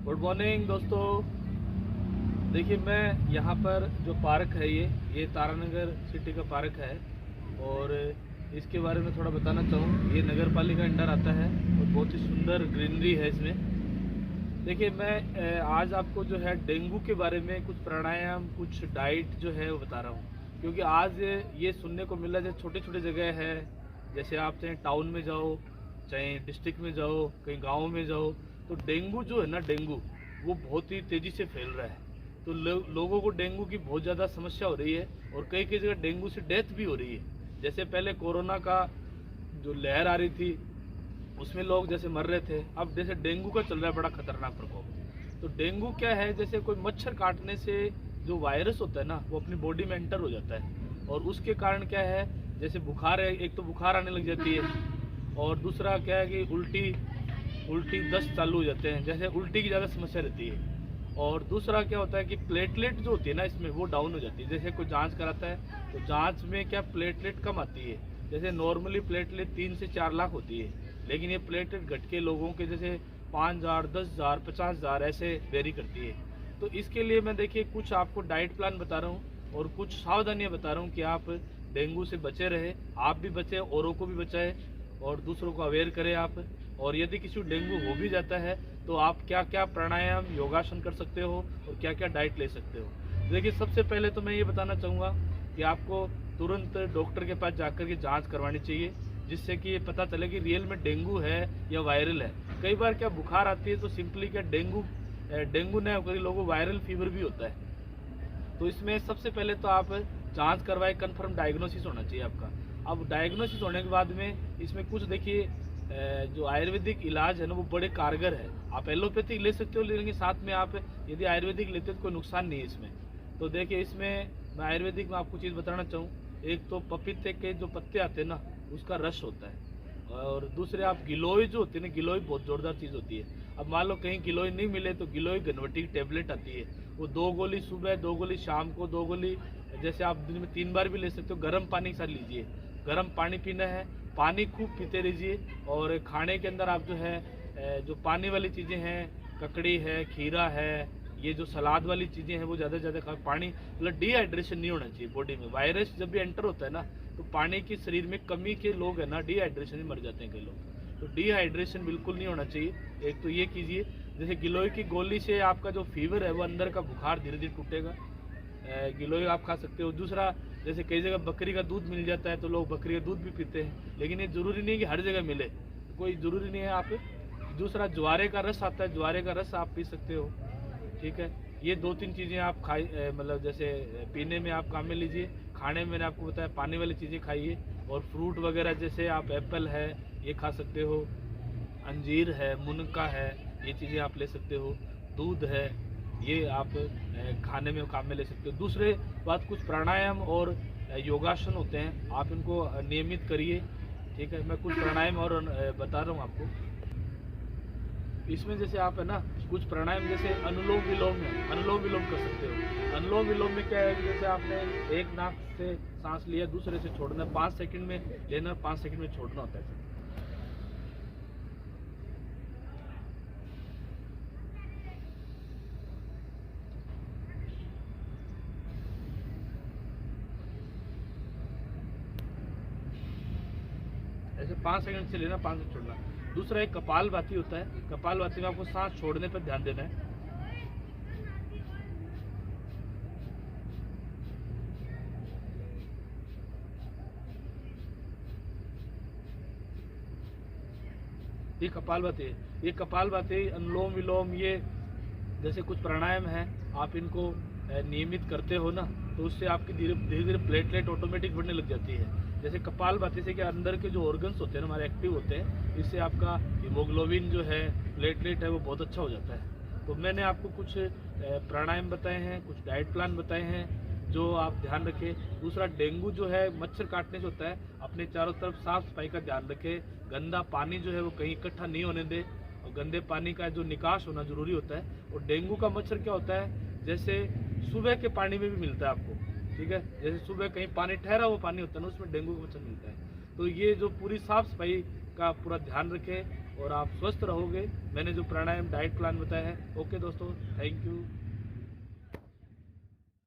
Good morning दोस्तों। देखिए, मैं यहाँ पर जो पार्क है ये तारानगर सिटी का पार्क है और इसके बारे में थोड़ा बताना चाहूँ। ये नगर पालिका अंडर आता है और बहुत ही सुंदर ग्रीनरी है इसमें। देखिए, मैं आज आपको जो है डेंगू के बारे में कुछ प्राणायाम, कुछ डाइट जो है वो बता रहा हूँ, क्योंकि आज ये सुनने को मिला जो छोटे छोटे जगह है, जैसे आप चाहे टाउन में जाओ, चाहे डिस्ट्रिक्ट में जाओ, कहीं गाँव में जाओ, तो डेंगू जो है ना, डेंगू वो बहुत ही तेज़ी से फैल रहा है। तो लोगों को डेंगू की बहुत ज़्यादा समस्या हो रही है और कई कई जगह डेंगू से डेथ भी हो रही है। जैसे पहले कोरोना का जो लहर आ रही थी उसमें लोग जैसे मर रहे थे, अब जैसे डेंगू का चल रहा है बड़ा खतरनाक प्रकोप। तो डेंगू क्या है, जैसे कोई मच्छर काटने से जो वायरस होता है ना, वो अपनी बॉडी में एंटर हो जाता है और उसके कारण क्या है, जैसे बुखार है, एक तो बुखार आने लग जाती है और दूसरा क्या है कि उल्टी दस्त चालू हो जाते हैं, जैसे उल्टी की ज़्यादा समस्या रहती है। और दूसरा क्या होता है कि प्लेटलेट जो होती है ना इसमें, वो डाउन हो जाती है। जैसे कोई जांच कराता है तो जांच में क्या प्लेटलेट कम आती है। जैसे नॉर्मली प्लेटलेट 3 से 4 लाख होती है, लेकिन ये प्लेटलेट घट के लोगों के जैसे 5,000, 10,000, 50,000 ऐसे वेरी करती है। तो इसके लिए मैं देखिए कुछ आपको डाइट प्लान बता रहा हूँ और कुछ सावधानियाँ बता रहा हूँ कि आप डेंगू से बचे रहे, आप भी बचे, औरों को भी बचाए और दूसरों को अवेयर करें आप। और यदि किसी को डेंगू हो भी जाता है तो आप क्या क्या प्राणायाम, योगासन कर सकते हो और क्या क्या डाइट ले सकते हो। देखिए, सबसे पहले तो मैं ये बताना चाहूँगा कि आपको तुरंत डॉक्टर के पास जाकर के जांच करवानी चाहिए, जिससे कि ये पता चले कि रियल में डेंगू है या वायरल है। कई बार क्या बुखार आती है तो सिंपली क्या डेंगू नहीं होकर लोगों को वायरल फीवर भी होता है। तो इसमें सबसे पहले तो आप जांच करवाए, कंफर्म डायग्नोसिस होना चाहिए आपका। अब डायग्नोसिस होने के बाद में इसमें कुछ देखिए, जो आयुर्वेदिक इलाज है ना वो बड़े कारगर है। आप एलोपैथिक ले सकते हो, लेकिन साथ में आप यदि आयुर्वेदिक लेते हो तो कोई नुकसान नहीं है इसमें। तो देखिए, इसमें मैं आयुर्वेदिक में आपको चीज़ बताना चाहूँ। एक तो पपीते के जो पत्ते आते हैं ना, उसका रस होता है, और दूसरे आप गिलोय जो होती है ना, गिलोय बहुत जोरदार चीज़ होती है। अब मान लो कहीं गिलोय नहीं मिले तो गिलोय घनवटी की टेबलेट आती है, वो 2 गोली सुबह, 2 गोली शाम को, 2 गोली जैसे आप दिन में 3 बार भी ले सकते हो। गर्म पानी के साथ लीजिए, गर्म पानी पीना है, पानी खूब पीते रहिए। और खाने के अंदर आप जो है जो पानी वाली चीज़ें हैं, ककड़ी है, खीरा है, ये जो सलाद वाली चीज़ें हैं वो ज़्यादा से ज़्यादा पानी, मतलब डिहाइड्रेशन नहीं होना चाहिए बॉडी में। वायरस जब भी एंटर होता है ना, तो पानी की शरीर में कमी के लोग है ना, डिहाइड्रेशन में मर जाते हैं कई लोग। तो डिहाइड्रेशन बिल्कुल नहीं होना चाहिए। एक तो ये कीजिए। जैसे गिलोय की गोली से आपका जो फीवर है वो अंदर का बुखार धीरे धीरे टूटेगा, गिलोय आप खा सकते हो। दूसरा, जैसे कई जगह बकरी का दूध मिल जाता है तो लोग बकरी का दूध भी पीते हैं, लेकिन ये ज़रूरी नहीं कि हर जगह मिले, कोई ज़रूरी नहीं है। आप दूसरा, ज्वारे का रस आता है, ज्वारे का रस आप पी सकते हो, ठीक है। ये 2-3 चीज़ें आप मतलब जैसे पीने में आप काम में लीजिए। खाने में मैंने आपको बताया पानी वाली चीज़ें खाइए, और फ्रूट वगैरह जैसे आप एप्पल है ये खा सकते हो, अंजीर है, मुनक्का है, ये चीज़ें आप ले सकते हो। दूध है, ये आप खाने में काम में ले सकते हो। दूसरे बात, कुछ प्राणायाम और योगासन होते हैं, आप इनको नियमित करिए, ठीक है। मैं कुछ प्राणायाम और बता रहा हूँ आपको। इसमें जैसे आप है ना, कुछ प्राणायाम जैसे अनुलोम विलोम है, अनुलोम विलोम कर सकते हो। अनुलोम विलोम में क्या है कि जैसे आपने एक नाक से सांस लिया, दूसरे से छोड़ना, 5 सेकंड में लेना, 5 सेकंड में छोड़ना होता है। ऐसे 5 सेकंड से लेना, 5 से छोड़ना। दूसरा, एक कपालभाति होता है, कपालभाति में आपको सांस छोड़ने पर ध्यान देना है। ये कपालभाति है, ये कपालभाति, अनुलोम विलोम, ये जैसे कुछ प्राणायाम है, आप इनको नियमित करते हो ना, तो उससे आपकी धीरे धीरे प्लेटलेट ऑटोमेटिक बढ़ने लग जाती है। जैसे कपालभाति से क्या, अंदर के जो ऑर्गन्स होते हैं ना हमारे एक्टिव होते हैं, इससे आपका हीमोग्लोबिन जो है, प्लेटलेट है, वो बहुत अच्छा हो जाता है। तो मैंने आपको कुछ प्राणायाम बताए हैं, कुछ डाइट प्लान बताए हैं जो आप ध्यान रखें। दूसरा, डेंगू जो है मच्छर काटने से होता है, अपने चारों तरफ साफ सफाई का ध्यान रखें। गंदा पानी जो है वो कहीं इकट्ठा नहीं होने दे, और गंदे पानी का जो निकास होना जरूरी होता है। और डेंगू का मच्छर क्या होता है, जैसे सुबह के पानी में भी मिलता है आपको, ठीक है। जैसे सुबह कहीं पानी ठहरा हुआ पानी होता है ना, उसमें डेंगू का मच्छर मिलता है। तो ये जो पूरी साफ सफाई का पूरा ध्यान रखें, और आप स्वस्थ रहोगे। मैंने जो प्राणायाम डाइट प्लान बताया है। ओके दोस्तों, थैंक यू।